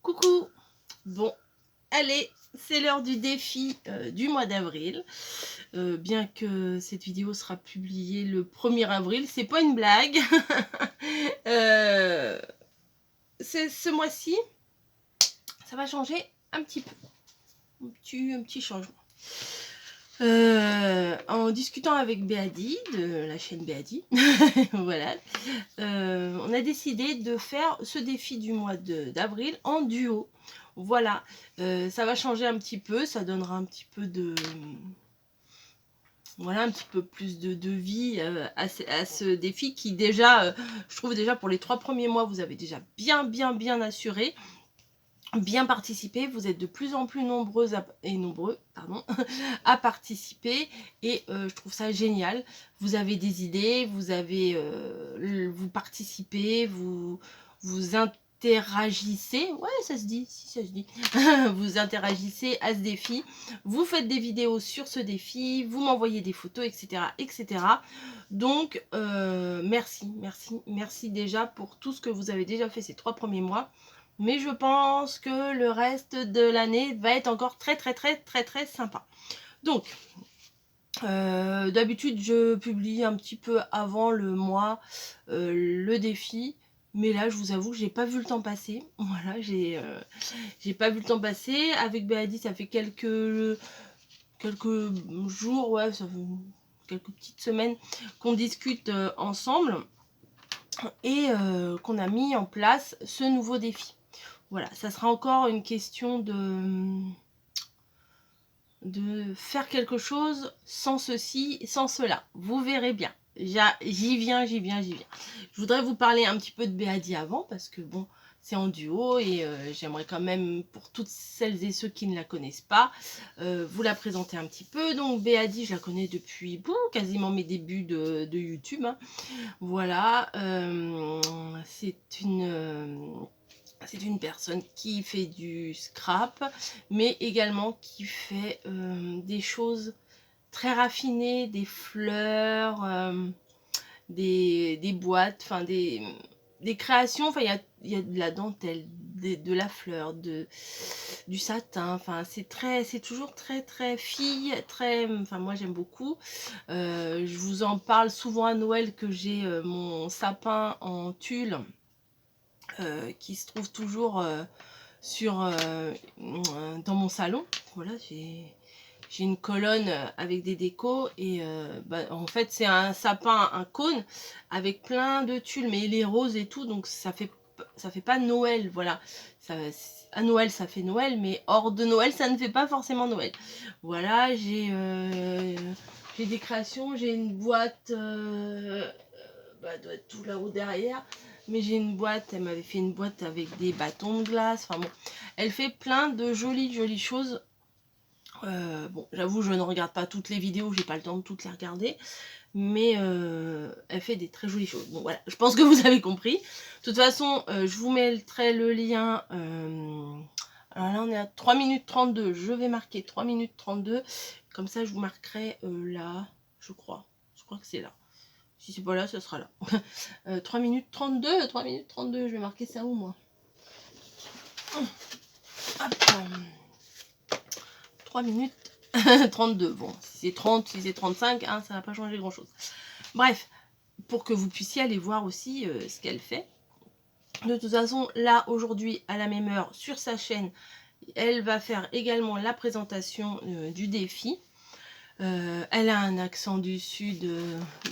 Coucou. Bon, allez, c'est l'heure du défi du mois d'avril. Bien que cette vidéo sera publiée le 1er avril, c'est pas une blague. Euh, ce mois-ci, ça va changer un petit peu. Un petit changement. En discutant avec Béadi, de la chaîne Béadi, voilà, on a décidé de faire ce défi du mois d'avril en duo. Voilà, ça va changer un petit peu, ça donnera un petit peu de... Voilà, un petit peu plus de vie à ce défi qui déjà, je trouve déjà pour les 3 premiers mois, vous avez déjà bien assuré. Bien participé, vous êtes de plus en plus nombreux à participer et je trouve ça génial. Vous avez des idées, vous participez, vous interagissez, ouais ça se dit, si ça se dit, vous interagissez à ce défi, vous faites des vidéos sur ce défi, vous m'envoyez des photos, etc. Donc merci déjà pour tout ce que vous avez déjà fait ces 3 premiers mois. Mais je pense que le reste de l'année va être encore très sympa. Donc, d'habitude, je publie un petit peu avant le mois le défi. Mais là, je vous avoue que j'ai pas vu le temps passer. Voilà, j'ai pas vu le temps passer. Avec Béadi, ça fait quelques jours, ouais, ça fait quelques petites semaines qu'on discute ensemble. Et qu'on a mis en place ce nouveau défi. Voilà, ça sera encore une question de faire quelque chose sans ceci, sans cela. Vous verrez bien. J'y viens. Je voudrais vous parler un petit peu de Béadi avant, parce que bon, c'est en duo et j'aimerais quand même, pour toutes celles et ceux qui ne la connaissent pas, vous la présenter un petit peu. Donc Béadi, je la connais depuis quasiment mes débuts de YouTube. Hein. Voilà, c'est une personne qui fait du scrap, mais également qui fait des choses très raffinées, des fleurs, des boîtes, enfin des créations. Enfin, il y a de la dentelle, de la fleur, du satin. Enfin, c'est toujours très fille, enfin moi j'aime beaucoup. Je vous en parle souvent à Noël que j'ai mon sapin en tulle. Qui se trouve toujours dans mon salon. Voilà, j'ai une colonne avec des décos et en fait c'est un sapin, un cône avec plein de tulle, mais il est rose et tout, donc ça fait pas Noël. Voilà, à Noël ça fait Noël, mais hors de Noël ça ne fait pas forcément Noël. Voilà, j'ai des créations, j'ai une boîte, doit être tout là-haut derrière, mais j'ai une boîte, elle m'avait fait une boîte avec des bâtons de glace. Enfin bon, elle fait plein de jolies choses. Bon, j'avoue, je ne regarde pas toutes les vidéos, j'ai pas le temps de toutes les regarder, mais elle fait des très jolies choses. Bon voilà, je pense que vous avez compris. De toute façon, je vous mettrai le lien. Alors là, on est à 3 minutes 32. Je vais marquer 3 minutes 32. Comme ça, je vous marquerai là, je crois. Je crois que c'est là. Si c'est pas là, ça sera là. 3 minutes 32, 3 minutes 32, je vais marquer ça où, moi? Hop. 3 minutes 32. Bon, si c'est 30, si c'est 35, hein, ça va pas changer grand-chose. Bref, pour que vous puissiez aller voir aussi ce qu'elle fait. De toute façon, là, aujourd'hui, à la même heure, sur sa chaîne, elle va faire également la présentation du défi. Elle a un accent du sud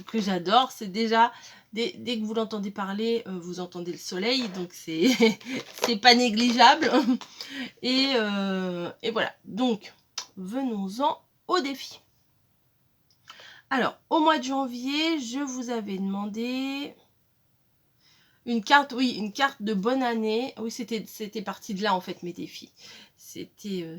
que j'adore. C'est déjà, dès que vous l'entendez parler, vous entendez le soleil, donc c'est pas négligeable. Et voilà, donc venons-en au défi. Alors, au mois de janvier, je vous avais demandé une carte, oui, une carte de bonne année. Oui, c'était parti de là, en fait, mes défis. C'était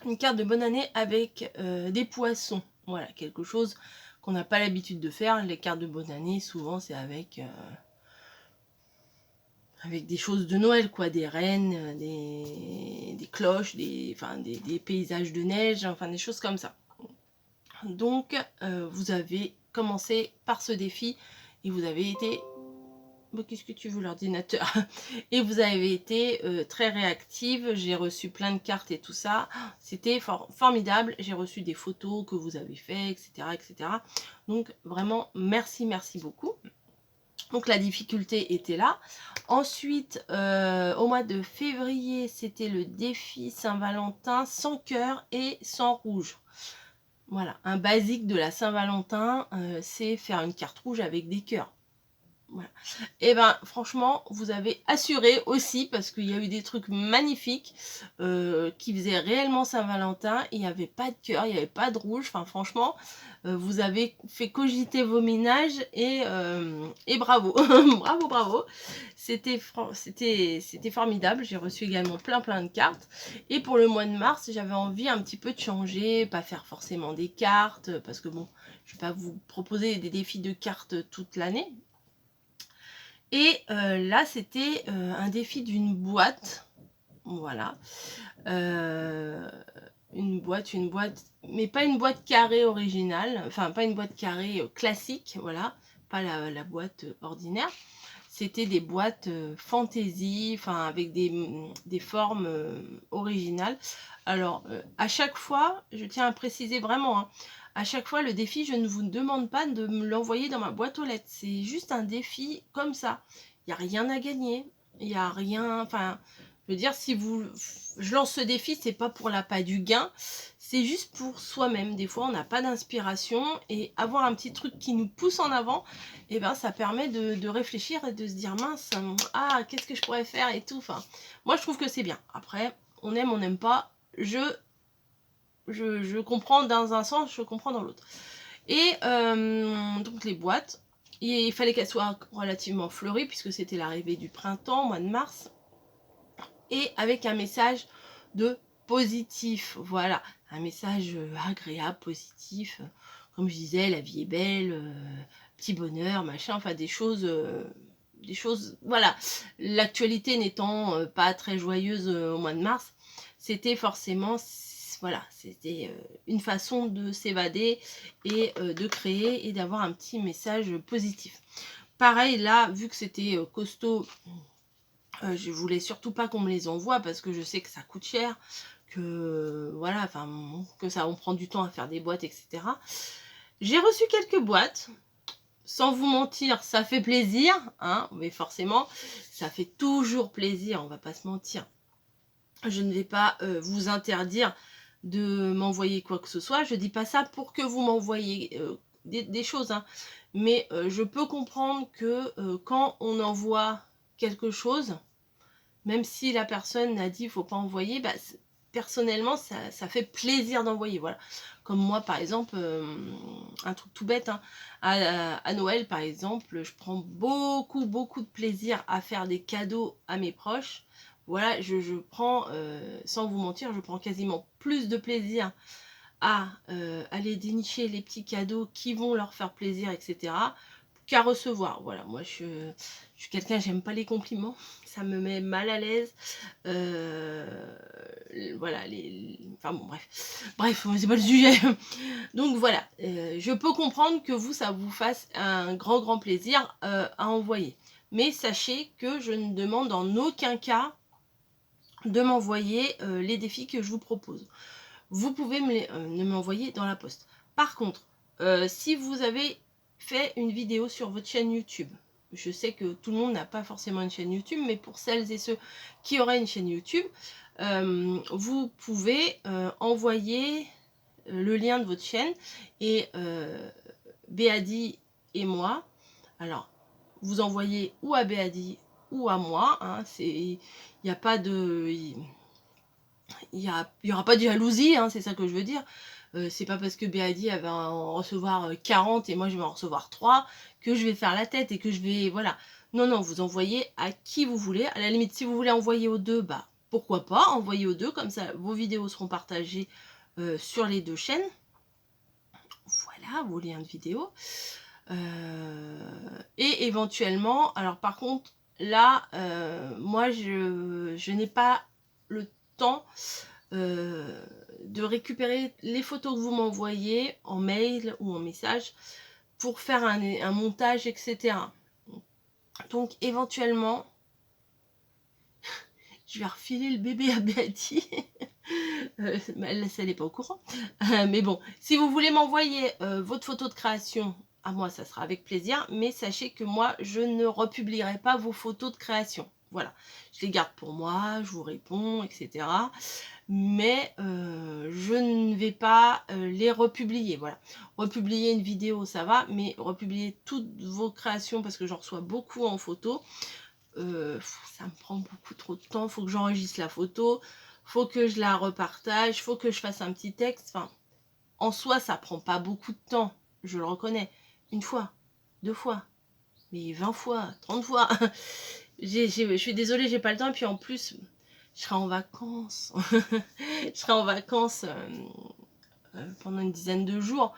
une carte de bonne année avec des poissons. Voilà, quelque chose qu'on n'a pas l'habitude de faire. Les cartes de bonne année, souvent, c'est avec des choses de Noël, quoi, des rennes, des cloches, des paysages de neige, enfin des choses comme ça. Donc, vous avez commencé par ce défi et vous avez été bah, qu'est-ce que tu veux, l'ordinateur? Et vous avez été très réactive. J'ai reçu plein de cartes et tout ça. C'était formidable. J'ai reçu des photos que vous avez fait, etc., etc. Donc vraiment, merci, merci beaucoup. Donc la difficulté était là. Ensuite, au mois de février, c'était le défi Saint-Valentin sans cœur et sans rouge. Voilà, un basique de la Saint-Valentin, c'est faire une carte rouge avec des cœurs. Voilà. Et ben franchement, vous avez assuré aussi parce qu'il y a eu des trucs magnifiques qui faisaient réellement Saint-Valentin. Il n'y avait pas de cœur, il n'y avait pas de rouge. Enfin franchement, vous avez fait cogiter vos ménages et bravo, bravo, bravo. C'était formidable. J'ai reçu également plein de cartes. Et pour le mois de mars, j'avais envie un petit peu de changer, pas faire forcément des cartes parce que bon, je vais pas vous proposer des défis de cartes toute l'année. Et là, c'était un défi d'une boîte. Voilà. Une boîte, mais pas une boîte carrée originale. Enfin, pas une boîte carrée classique, voilà. Pas la boîte ordinaire. C'était des boîtes fantasy, enfin, avec des formes originales. Alors, à chaque fois, je tiens à préciser vraiment, hein, à chaque fois, le défi, je ne vous demande pas de me l'envoyer dans ma boîte aux lettres. C'est juste un défi comme ça. Il n'y a rien à gagner. Il n'y a rien... Enfin, je veux dire, si je lance ce défi, c'est pas pour l'appât du gain. C'est juste pour soi-même. Des fois, on n'a pas d'inspiration. Et avoir un petit truc qui nous pousse en avant, et ben, ça permet de réfléchir et de se dire, mince, ah, qu'est-ce que je pourrais faire et tout. Enfin, moi, je trouve que c'est bien. Après, on aime, on n'aime pas. Je comprends dans un sens, je comprends dans l'autre. Et donc les boîtes, il fallait qu'elles soient relativement fleuries puisque c'était l'arrivée du printemps, mois de mars. Et avec un message de positif, voilà, un message agréable, positif. Comme je disais, la vie est belle, petit bonheur, machin, enfin des choses, voilà. L'actualité n'étant pas très joyeuse au mois de mars, c'était forcément... Voilà, c'était une façon de s'évader et de créer et d'avoir un petit message positif. Pareil, là, vu que c'était costaud, je voulais surtout pas qu'on me les envoie parce que je sais que ça coûte cher, que voilà, enfin, que ça, on prend du temps à faire des boîtes, etc. J'ai reçu quelques boîtes. Sans vous mentir, ça fait plaisir, hein, mais forcément, ça fait toujours plaisir, on va pas se mentir. Je ne vais pas vous interdire de m'envoyer quoi que ce soit. Je dis pas ça pour que vous m'envoyiez des choses, hein. Mais je peux comprendre que quand on envoie quelque chose, même si la personne a dit il faut pas envoyer, bah, personnellement ça fait plaisir d'envoyer, voilà. Comme moi par exemple, un truc tout bête, hein, à Noël par exemple, je prends beaucoup de plaisir à faire des cadeaux à mes proches. Voilà, je prends, sans vous mentir, je prends quasiment plus de plaisir à aller dénicher les petits cadeaux qui vont leur faire plaisir, etc., qu'à recevoir. Voilà, moi je suis quelqu'un, j'aime pas les compliments, ça me met mal à l'aise. Voilà, enfin bon, bref, c'est pas le sujet. Donc voilà, je peux comprendre que vous, ça vous fasse un grand plaisir à envoyer. Mais sachez que je ne demande en aucun cas de m'envoyer les défis que je vous propose. Vous pouvez me m'envoyer dans la poste. Par contre, si vous avez fait une vidéo sur votre chaîne YouTube, je sais que tout le monde n'a pas forcément une chaîne YouTube, mais pour celles et ceux qui auraient une chaîne YouTube, vous pouvez envoyer le lien de votre chaîne et Béadi et moi, alors vous envoyez ou à Béadi ou à moi, hein, il n'y a pas de... Il y aura pas de jalousie, hein, c'est ça que je veux dire. C'est pas parce que Béadi va en recevoir 40 et moi je vais en recevoir 3 que je vais faire la tête et que je vais... Voilà. Non, vous envoyez à qui vous voulez. À la limite, si vous voulez envoyer aux deux, bah pourquoi pas, envoyer aux deux, comme ça vos vidéos seront partagées sur les deux chaînes. Voilà, vos liens de vidéo. Et éventuellement, alors par contre, là, moi je n'ai pas le temps de récupérer les photos que vous m'envoyez en mail ou en message pour faire un montage, etc. Donc éventuellement, je vais refiler le bébé à Béatie. Elle n'est pas au courant. Mais bon, si vous voulez m'envoyer votre photo de création, à moi, ça sera avec plaisir. Mais sachez que moi, je ne republierai pas vos photos de création. Voilà, je les garde pour moi, je vous réponds, etc. Mais je ne vais pas les republier. Voilà, republier une vidéo, ça va, mais republier toutes vos créations, parce que j'en reçois beaucoup en photo, ça me prend beaucoup trop de temps. Faut que j'enregistre la photo, faut que je la repartage, faut que je fasse un petit texte. Enfin, en soi, ça prend pas beaucoup de temps, je le reconnais. Une fois, 2 fois, mais 20 fois, 30 fois. Je suis désolée, j'ai pas le temps. Et puis en plus, je serai en vacances. Je serai en vacances pendant une dizaine de jours.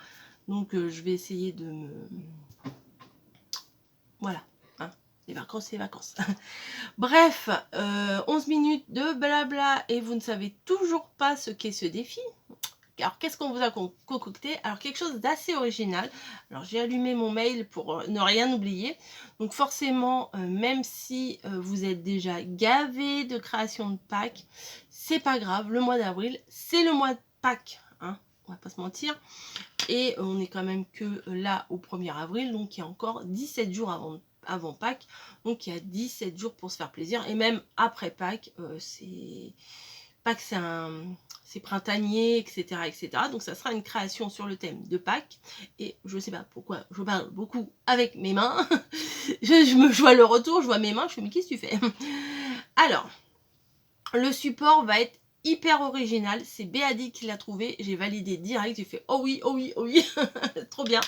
Donc je vais essayer de me... Voilà. Hein, les vacances, c'est les vacances. Bref, 11 minutes de blabla et vous ne savez toujours pas ce qu'est ce défi. Alors, qu'est-ce qu'on vous a concocté? Alors, quelque chose d'assez original. Alors, j'ai allumé mon mail pour ne rien oublier. Donc, forcément, même si vous êtes déjà gavé de création de Pâques, c'est pas grave. Le mois d'avril, c'est le mois de Pâques. Hein, on va pas se mentir. Et on est quand même que là au 1er avril. Donc, il y a encore 17 jours avant Pâques. Donc, il y a 17 jours pour se faire plaisir. Et même après Pâques, Pâques, c'est printanier, etc., etc. Donc, ça sera une création sur le thème de Pâques. Et je sais pas pourquoi je parle beaucoup avec mes mains. je vois le retour, je vois mes mains. Je fais, mais qu'est-ce que tu fais? Alors, le support va être hyper original. C'est Béadi qui l'a trouvé. J'ai validé direct. J'ai fait, oh oui, oh oui, oh oui. Trop bien.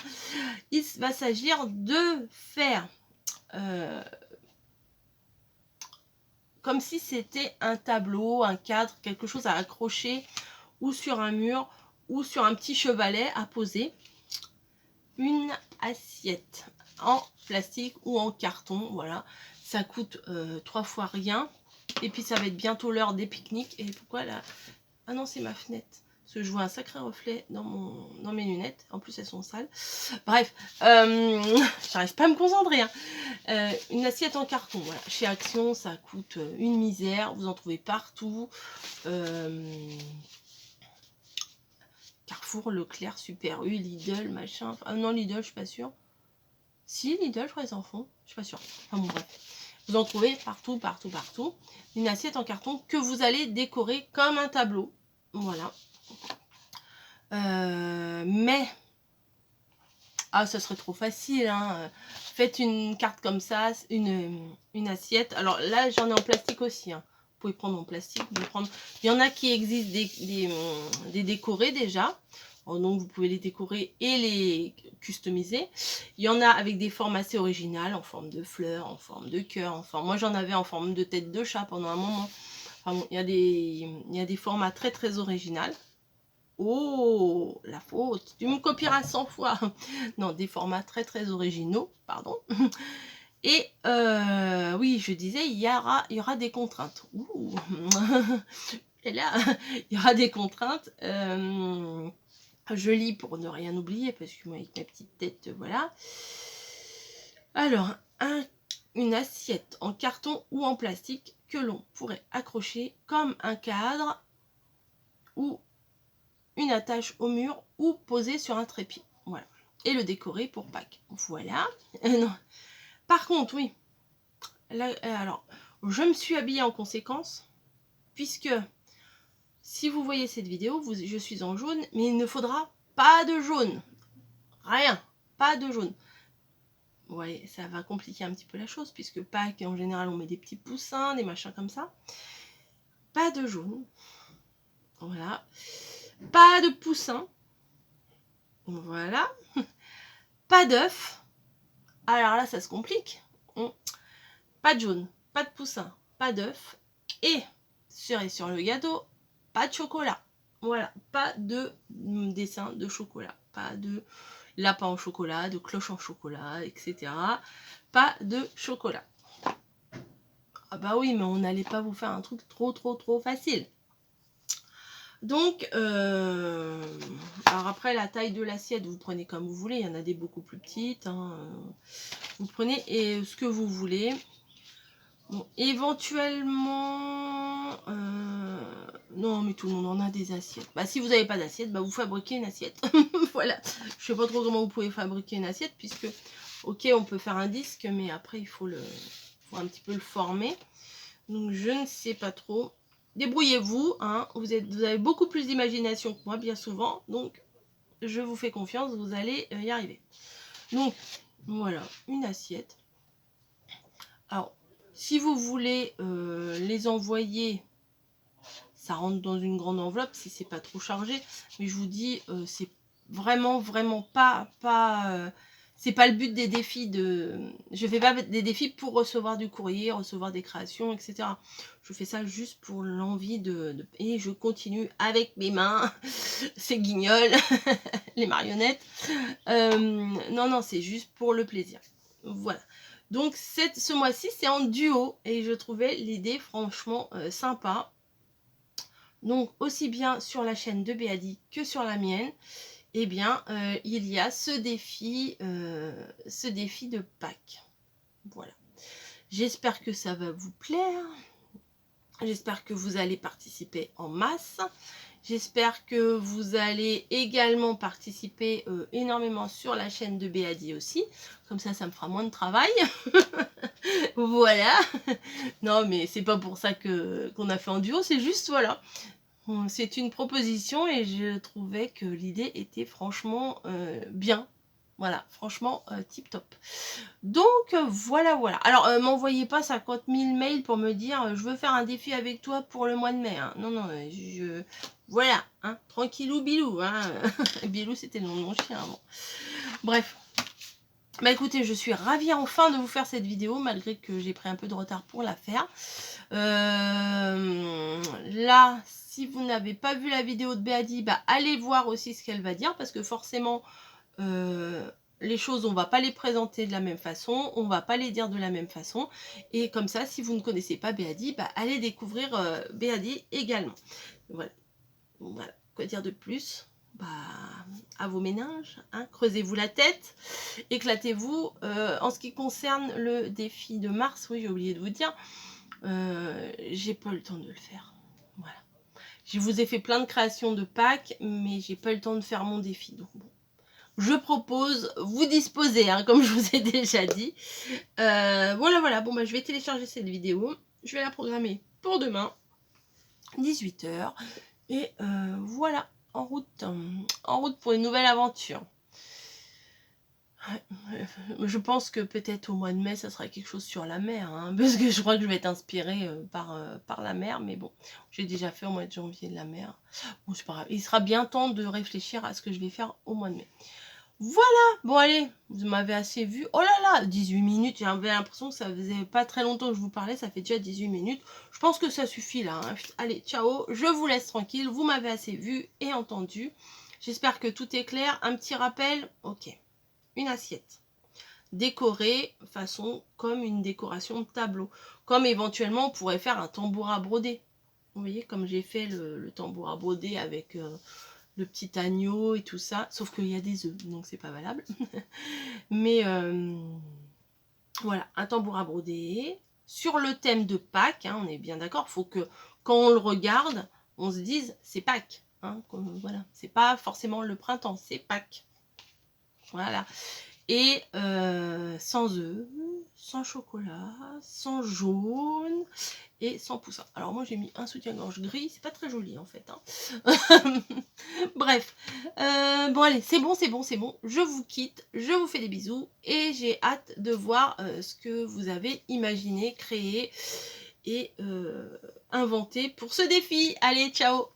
Il va s'agir de faire... comme si c'était un tableau, un cadre, quelque chose à accrocher ou sur un mur ou sur un petit chevalet à poser. Une assiette en plastique ou en carton, voilà. Ça coûte 3 fois rien. Et puis ça va être bientôt l'heure des pique-niques. Et pourquoi là? Ah non, c'est ma fenêtre. Parce que je vois un sacré reflet dans mes lunettes. En plus, elles sont sales. Bref, j'arrive pas à me concentrer. Hein. Une assiette en carton, voilà. Chez Action, ça coûte une misère. Vous en trouvez partout. Carrefour, Leclerc, Super U, Lidl, machin. Enfin, non, Lidl, je suis pas sûre. Si, Lidl, je crois qu'ils en font. Je suis pas sûre. Enfin bon, bref. Vous en trouvez partout, partout, partout. Une assiette en carton que vous allez décorer comme un tableau. Voilà. Mais... ah, ça serait trop facile, hein. Faites une carte comme ça, une assiette. Alors là, j'en ai en plastique aussi, hein. Vous pouvez prendre en plastique. Vous pouvez prendre... il y en a qui existent des décorés déjà. Donc vous pouvez les décorer et les customiser. Il y en a avec des formes assez originales, en forme de fleurs, en forme de cœur. Enfin, moi j'en avais en forme de tête de chat pendant un moment. Enfin bon, il y a des formats très très originaux. Oh, la faute, tu me copieras 100 fois. Non, des formats très très originaux, pardon. Et oui, je disais, il y aura des contraintes. Ouh. Et là, il y aura des contraintes. Je lis pour ne rien oublier, parce que moi, avec ma petite tête, voilà. Alors, une assiette en carton ou en plastique que l'on pourrait accrocher comme un cadre ou une attache au mur ou poser sur un trépied. Voilà. Et le décorer pour Pâques. Voilà. Non. Par contre, oui. Là, alors, je me suis habillée en conséquence, puisque si vous voyez cette vidéo, je suis en jaune, mais il ne faudra pas de jaune. Rien. Pas de jaune. Ouais, ça va compliquer un petit peu la chose, puisque Pâques, en général, on met des petits poussins, des machins comme ça. Pas de jaune. Voilà. Pas de poussins. Voilà. Pas d'œuf. Alors là, ça se complique. Pas de jaune, pas de poussin, pas d'œuf. Et, cerise sur le gâteau, pas de chocolat. Voilà, pas de dessin de chocolat. Pas de lapin en chocolat, de cloche en chocolat, etc. Pas de chocolat. Ah bah oui, mais on n'allait pas vous faire un truc trop facile. Donc, alors après, la taille de l'assiette, vous prenez comme vous voulez. Il y en a des beaucoup plus petites. Hein. Vous prenez et ce que vous voulez. Bon, éventuellement... non, mais tout le monde en a des assiettes. Bah, si vous n'avez pas d'assiette, bah, vous fabriquez une assiette. Voilà. Je sais pas trop comment vous pouvez fabriquer une assiette, puisque, ok, on peut faire un disque, mais après, il faut un petit peu le former. Donc, je ne sais pas trop. Débrouillez-vous, hein. Vous avez beaucoup plus d'imagination que moi, bien souvent. Donc, je vous fais confiance, vous allez y arriver. Donc, voilà, une assiette. Alors, si vous voulez les envoyer, ça rentre dans une grande enveloppe si c'est pas trop chargé. Mais je vous dis, c'est vraiment pas c'est pas le but des défis je fais pas des défis pour recevoir du courrier, recevoir des créations, etc. Je fais ça juste pour l'envie et je continue avec mes mains, ces guignols, les marionnettes. Non, c'est juste pour le plaisir. Voilà. Donc ce mois-ci, c'est en duo et je trouvais l'idée franchement sympa. Donc aussi bien sur la chaîne de Béadi que sur la mienne, eh bien il y a ce défi de Pâques. Voilà. J'espère que ça va vous plaire. J'espère que vous allez participer en masse. J'espère que vous allez également participer énormément sur la chaîne de Béadi aussi. Comme ça, ça me fera moins de travail. Voilà. Non, mais c'est pas pour ça qu'on a fait en duo. C'est juste, voilà. C'est une proposition et je trouvais que l'idée était franchement bien. Voilà, franchement, tip top. Donc, voilà. Alors, m'envoyez pas 50 000 mails pour me dire je veux faire un défi avec toi pour le mois de mai. Hein. Non, voilà, hein, tranquillou bilou. Hein. Bilou, c'était le nom de mon chien avant. Bref. Bah écoutez, je suis ravie enfin de vous faire cette vidéo, malgré que j'ai pris un peu de retard pour la faire. Là, si vous n'avez pas vu la vidéo de Béadi, bah allez voir aussi ce qu'elle va dire, parce que forcément... les choses, on va pas les présenter de la même façon, on va pas les dire de la même façon, et comme ça, si vous ne connaissez pas Béadi, bah, allez découvrir Béadi également. Voilà, quoi dire de plus? Bah, à vos méninges, hein, creusez-vous la tête, éclatez-vous. En ce qui concerne le défi de mars, oui, j'ai oublié de vous dire, j'ai pas eu le temps de le faire. Voilà, je vous ai fait plein de créations de Pâques, mais j'ai pas eu le temps de faire mon défi, donc bon. Je propose, vous disposez, hein, comme je vous ai déjà dit. Voilà. Bon, bah, je vais télécharger cette vidéo. Je vais la programmer pour demain, 18 h. Et voilà, en route. En route pour une nouvelle aventure. Je pense que peut-être au mois de mai, ça sera quelque chose sur la mer. Hein, parce que je crois que je vais être inspirée par la mer. Mais bon, j'ai déjà fait au mois de janvier de la mer. Bon, c'est pas grave. Il sera bien temps de réfléchir à ce que je vais faire au mois de mai. Voilà, bon allez, vous m'avez assez vu. Oh là là, 18 minutes, j'avais l'impression que ça faisait pas très longtemps que je vous parlais, ça fait déjà 18 minutes. Je pense que ça suffit là. Hein. Allez, ciao, je vous laisse tranquille, vous m'avez assez vu et entendu. J'espère que tout est clair. Un petit rappel, ok, une assiette décorée façon comme une décoration de tableau. Comme éventuellement on pourrait faire un tambour à broder. Vous voyez, comme j'ai fait le tambour à broder avec... le petit agneau et tout ça, sauf qu'il y a des œufs, donc c'est pas valable. Mais voilà, un tambour à broder sur le thème de Pâques, hein, on est bien d'accord, faut que quand on le regarde, on se dise c'est Pâques, hein, voilà, c'est pas forcément le printemps, c'est Pâques. Voilà. Et sans œufs, sans chocolat, sans jaune et sans poussin. Alors moi j'ai mis un soutien-gorge gris, c'est pas très joli en fait. Hein. Bref, bon allez, c'est bon. Je vous quitte, je vous fais des bisous et j'ai hâte de voir ce que vous avez imaginé, créé et inventé pour ce défi. Allez, ciao!